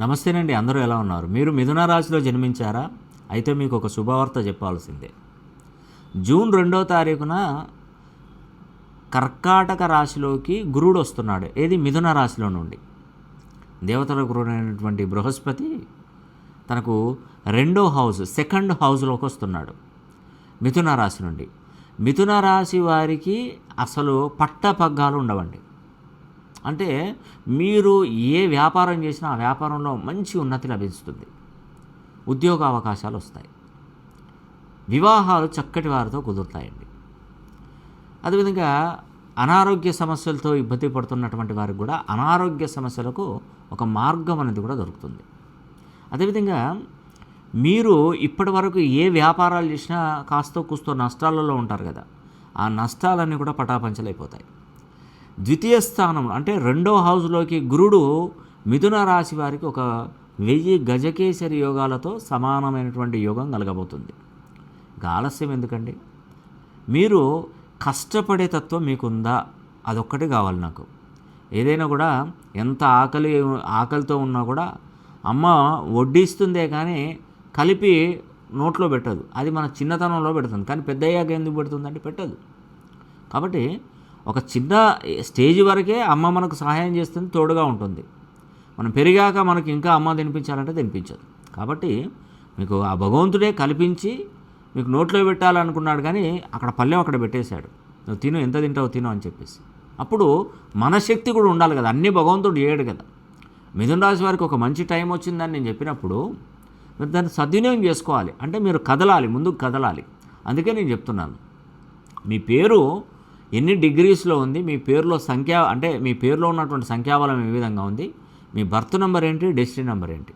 నమస్తేనండి, అందరూ ఎలా ఉన్నారు? మీరు మిథున రాశిలో జన్మించారా? అయితే మీకు ఒక శుభవార్త చెప్పాల్సిందే. జూన్ 2వ తారీఖున కర్కాటక రాశిలోకి గురుడు వస్తున్నాడు. ఏది? మిథున రాశిలో నుండి. దేవతల గురుడైనటువంటి బృహస్పతి తనకు రెండో హౌస్, సెకండ్ హౌస్లోకి వస్తున్నాడు మిథున రాశి నుండి. మిథున రాశి వారికి అసలు పట్టపగ్గాలు ఉండవండి. అంటే మీరు ఏ వ్యాపారం చేసినా ఆ వ్యాపారంలో మంచి ఉన్నతి లభిస్తుంది, ఉద్యోగ అవకాశాలు వస్తాయి, వివాహాలు చక్కటి వారితో కుదురుతాయండి. అదేవిధంగా అనారోగ్య సమస్యలతో ఇబ్బంది పడుతున్నటువంటి వారికి కూడా అనారోగ్య సమస్యలకు ఒక మార్గం అనేది కూడా దొరుకుతుంది. అదేవిధంగా మీరు ఇప్పటి వరకు ఏ వ్యాపారాలు చేసినా కాస్తో కూస్తో నష్టాలలో ఉంటారు కదా, ఆ నష్టాలన్నీ కూడా పటాపంచలైపోతాయి. ద్వితీయ స్థానం అంటే రెండో హౌస్లోకి గురుడు మిథున రాశి వారికి ఒక 1000 గజకేసరి యోగాలతో సమానమైనటువంటి యోగం కలగబోతుంది. ఇక ఆలస్యం ఎందుకండి? మీరు కష్టపడే తత్వం మీకుందా? అదొక్కటి కావాలి నాకు. ఏదైనా కూడా ఎంత ఆకలితో ఉన్నా కూడా అమ్మ వడ్డిస్తుందే కానీ కలిపి నోట్లో పెట్టదు. అది మన చిన్నతనంలో పెడుతుంది, కానీ పెద్ద అయ్యాక ఎందుకు పెడుతుందంటే పెట్టదు. కాబట్టి ఒక చిన్న స్టేజ్ వరకే అమ్మ మనకు సహాయం చేస్తుంది, తోడుగా ఉంటుంది. మనం పెరిగాక మనకి ఇంకా అమ్మ తినిపించాలంటే తినిపించదు. కాబట్టి మీకు ఆ భగవంతుడే కల్పించి మీకు నోట్లో పెట్టాలనుకున్నాడు, కానీ అక్కడ పళ్ళెం అక్కడ పెట్టేశాడు. నువ్వు తిను, ఎంత తింటావు తిను అని చెప్పేసి. అప్పుడు మన శక్తి కూడా ఉండాలి కదా, అన్నీ భగవంతుడు చేయడు కదా. మిథున రాశి వారికి ఒక మంచి టైం వచ్చిందని నేను చెప్పినప్పుడు మీరు దాన్ని సద్వినియోగం చేసుకోవాలి. అంటే మీరు కదలాలి, ముందుకు కదలాలి. అందుకే నేను చెప్తున్నాను, మీ పేరు ఎన్ని డిగ్రీస్లో ఉంది, మీ పేరులో సంఖ్య అంటే మీ పేరులో ఉన్నటువంటి సంఖ్యాబలం ఏ విధంగా ఉంది, మీ బర్త్ నెంబర్ ఏంటి, డెస్టినీ నెంబర్ ఏంటి,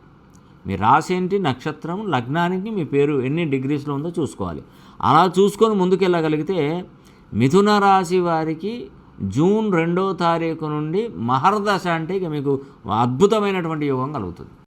మీ రాశి ఏంటి, నక్షత్రం, లగ్నానికి మీ పేరు ఎన్ని డిగ్రీస్లో ఉందో చూసుకోవాలి. అలా చూసుకొని ముందుకెళ్ళగలిగితే మిథున రాశి వారికి జూన్ 2వ తారీఖు నుండి మహర్దశ అంటే ఇక మీకు అద్భుతమైనటువంటి యోగం కలుగుతుంది.